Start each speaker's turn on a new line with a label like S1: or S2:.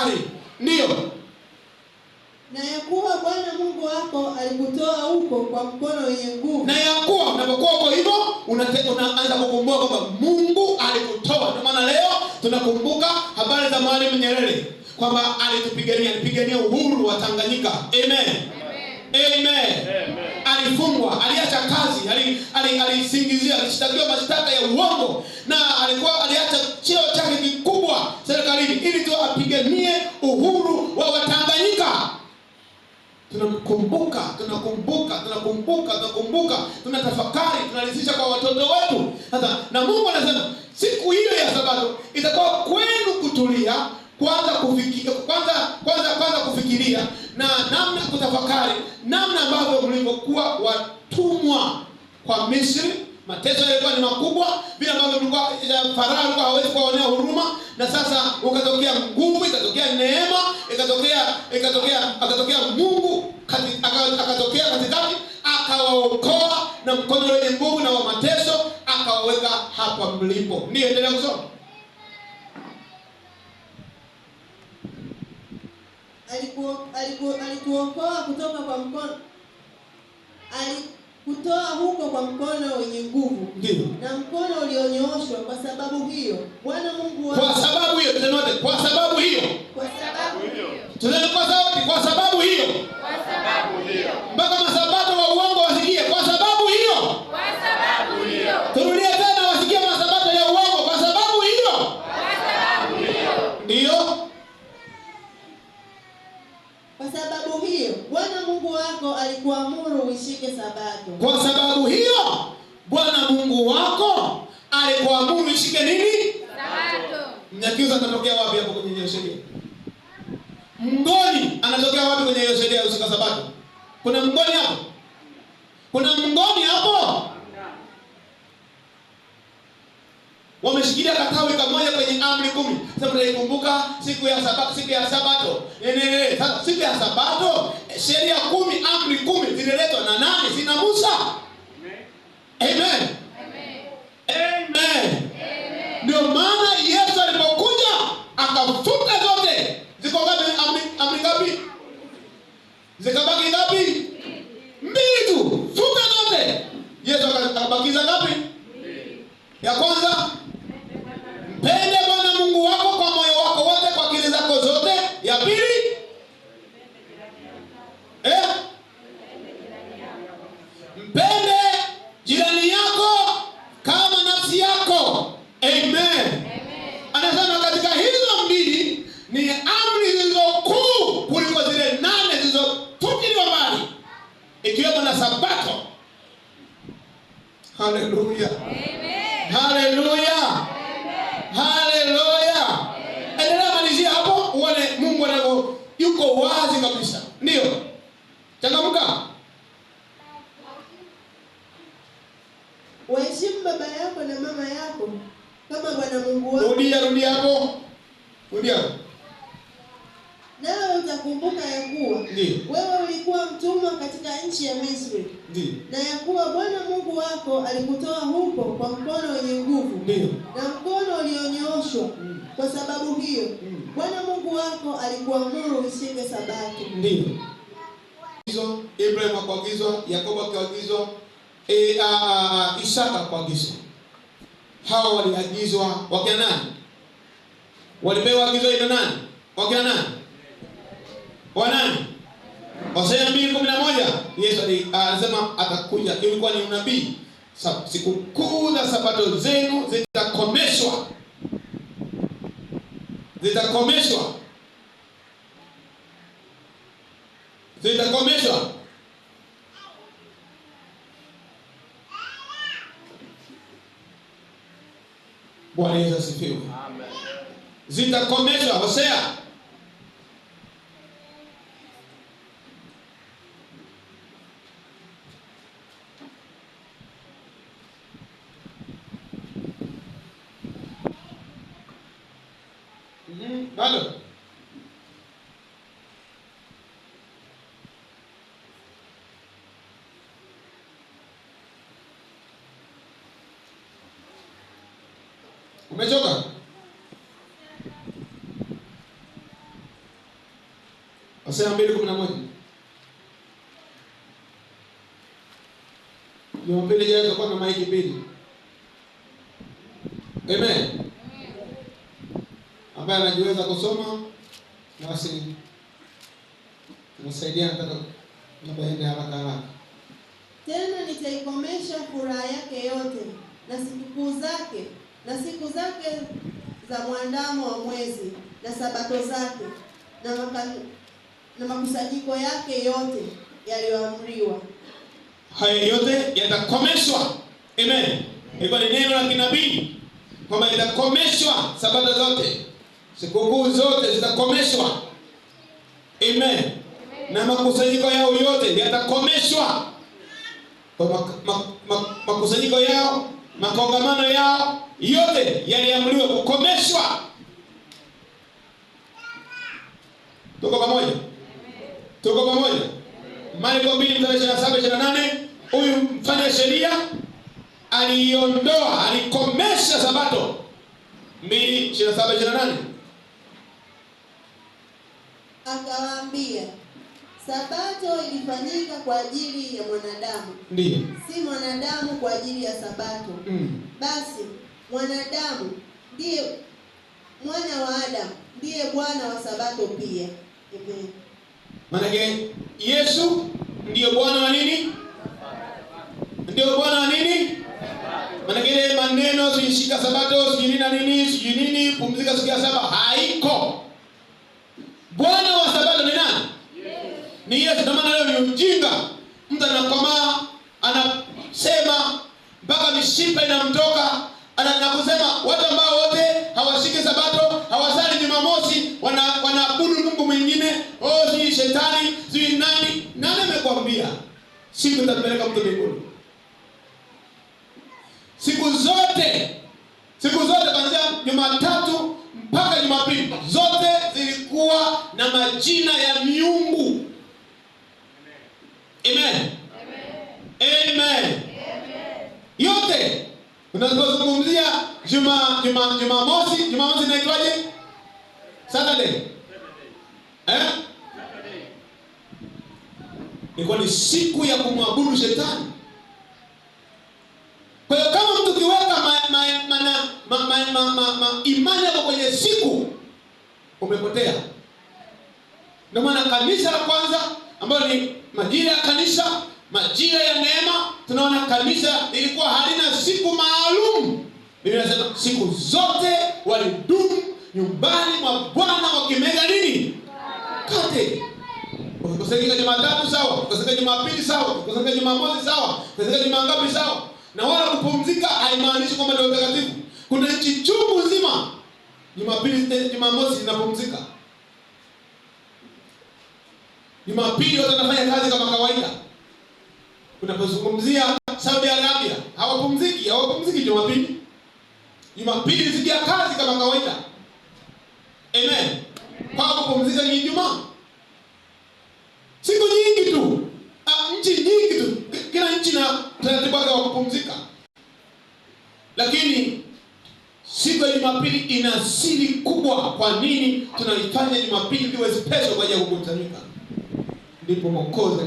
S1: kutafakari. Ndio.
S2: Na ya kuwa Bwana Mungu wako alikutoa huko kwa mkono wenye nguvu.
S1: Na ya kuwa unapokuwa uko hivyo unaanza kukumbuka kwamba Mungu alikutoa. Ndio maana leo tunakumbuka habari za Mwalimu Nyerere kwamba alipigania uhuru wa Tanganyika. Amen. Amen. Alifungwa, aliacha kazi, alisingizia, alishtakiwa mashtaka ya uongo na aliacha cheo chake kikubwa serikalini ili tu apiganie uhuru wa Watanganyika. Tunakumbuka, tunatafakari, tunalisisha kwa watoto wetu. Sasa na Mungu anasema siku hiyo ya Sabato itakuwa kwenu kutulia, kwanza kufikiria na namna kutafakari namna ambavyo mlivyokuwa watumwa kwa Misri. Mateso yalikuwa ni makubwa, vile ambavyo mlikuwa Farao alikuwa hawezi kuwaonea huruma, na sasa ukatokea nguvu, ikatokea neema, akatokea Mungu akatokea katikati, akawaokoa na mkono wenye nguvu na wa mateso, akawaweka hapa mlipo. Ndio, endelea kusoma.
S2: Alikuokoa kutoka kwa mkono, alikutoa huko kwa mkono wenye nguvu.
S1: Ndio.
S2: Na mkono ulionyooshwa. Kwa sababu hiyo Bwana Mungu wako.
S1: Kwa sababu hiyo tunasema kwa sababu hiyo.
S2: Kwa sababu hiyo.
S1: Tunasema kwa sababu hiyo.
S3: Kwa sababu hiyo.
S1: Mpaka masabato wa uongo wasikie kwa sababu hiyo.
S3: Kwa sababu hiyo.
S1: Turudie tena wasikie masabato ya uongo kwa sababu hiyo.
S3: Kwa sababu hiyo.
S1: Ndio.
S2: Kwa sababu hiyo Bwana Mungu wako alikuamuru uishike Sabato.
S1: Kwa sababu hiyo Bwana Mungu wako alikuamuru uishike nini?
S3: Sabato.
S1: Mnyakyusa anatokea wapi hapo kwenye hiyo sheria? Mngoni anatokea wapi kwenye hiyo sheria ya ushika Sabato? Kuna mngoni hapo? Kuna mngoni hapo? Wameshikilia katawi kamoja kwenye amri 10. Sasa mnaikumbuka siku ya Sabato, siku ya Sabato. Sasa siku ya Sabato, sheria 10, amri 10 zililetwa na nani? Sina Musa. Amen. Amen. Ndio maana Yesu alipokuja akafuta zote. Ziko ngapi amri ngapi? Zikabaki ngapi? 2 tu. Futa zote. Yesu akabakiza ngapi? Ya kwanza, mpende Bwana Mungu wako kwa moyo wako wote, kwa akili zako zote. Ya pili, mpende jirani yako kama nafsi yako. Amen. Anasema katika hizo 2 ni amri zilizokuu kuliko zile 8 zilizotupiliwa mbali, ikiwemo na Sabato. Haleluya. Haleluya. Haleluya. Endelea malizia hapo uone Mungu anavyo yuko wazi kabisa. Ndio. Changamka.
S2: Waheshimu baba yako na mama yako kama Bwana Mungu wako.
S1: Rudia hapo. Rudia.
S2: Nawe utakumbuka ya kuwa wewe ulikuwa mtumwa katika nchi ya Misri.
S1: Ndio.
S2: Na ya kuwa Bwana Mungu wako alikutoa huko kwa mkono wenye nguvu.
S1: Ndio.
S2: Na mkono ulionyooshwa. Kwa sababu hiyo Bwana Mungu wako alikuamuru uishike Sabato.
S1: Ndio. Hizo Ibrahim akaagizwa, Yakobo akaagizwa, Isaka akaagizwa. Hao waliagizwa wakina nani? Walipewa agizo hilo nani? Wakina nani? Wanani? Hosea 2:11. Yesu alisema atakuja, ilikuwa ni unabii. Sikukuu za Sabato zenu zitakomeshwa. Zitakomeshwa. Zitakomeshwa. Bwana Yesu asifiwe. Amen. Zitakomeshwa. Hosea. Bado. Umechoka? Hosea 2:11. Jumapili ijayo tutakuwa na maiki mbili. Amen. Ambaye anajiweza kusoma basi tunasaidia, nataka nabaende haraka.
S2: Tena nitaikomesha furaha yake yote na siku zake za mwandamo wa mwezi na sabato zake na makusanyiko yake yote yaliyoamriwa.
S1: Haya yote yatakomeshwa. Amen. Hilo ni neno la kinabii kwamba yatakomeshwa, sabato zote, sikukuu zote zitakomeshwa. Amen. Na makusanyiko yao yote yatakomeshwa. Kwa makusanyiko yao, makongamano yao yote yaliamriwa kukomeshwa. Tuko pamoja? Tuko pamoja? Marko 2:27-28, huyu mfanya sheria alikomesha sabato. 2:27-28.
S2: Akawaambia, sabato ilifanyika kwa ajili ya mwanadamu,
S1: ndiyo,
S2: si mwanadamu kwa ajili ya sabato. Basi mwanadamu ndiye mwana wa Adamu, ndiye Bwana wa sabato pia. Amen.
S1: Maana Yesu ndiyo Bwana wa nini? Ndiyo Bwana wa nini? Maana ile maneno sishika sabato, sijui nini, pumzika siku ya saba, haiko. Bwana wa sabato ni nani? Ni Yesu. Ndio maana leo ni ujinga. Mtu anakomaa, anasema mpaka mishipa inamtoka, anakusema watu ambao wote hawashiki sabato, hawasali Jumamosi, wanaabudu Mungu mwingine, si shetani, si nani. Nani amekwambia siku itapeleka mtu mbinguni? Siku zote kuanzia Jumatatu mpaka Jumapili zote zilikuwa na majina ya miungu. Amen. Amen. Yote unazungumzia Jumamosi inaitwaje? Saturday. Ilikuwa ni siku ya kumwabudu shetani. Kwa hiyo kama mtu kiweka imani yako kwenye siku, umepotea. Ndio maana kanisa la kwanza ambalo ni majira ya kanisa, majira ya neema, tunaona kanisa lilikuwa halina siku maalum. Biblia inasema siku zote walidumu nyumbani mwa Bwana wakimega nini? Mkate. Ukikusanyika Jumatatu sawa, ukikusanyika Jumapili sawa, ukikusanyika Jumamosi sawa, ukikusanyika Jumangapi sawa. Na wala kupumzika haimaanishi kwamba ndio utakatifu. Kuna nchi chungu nzima Jumapili, Jumamosi zinapumzika. Jumapili watu wanafanya kazi kama kawaida. Unapozungumzia Saudi Arabia, hawapumziki Jumapili. Jumapili ni siku ya kazi kama kawaida. Amen. Kwa kupumzika ni Ijumaa. Siku nyingi tu. Nchi nyingi tu. Kila nchi na taratibu wake wa kupumzika. Lakini siku ya Jumapili ina siri kubwa. Kwa nini tunaifanya Jumapili iwe special kwa ajili ya kukusanyika? Ndipo Mwokozi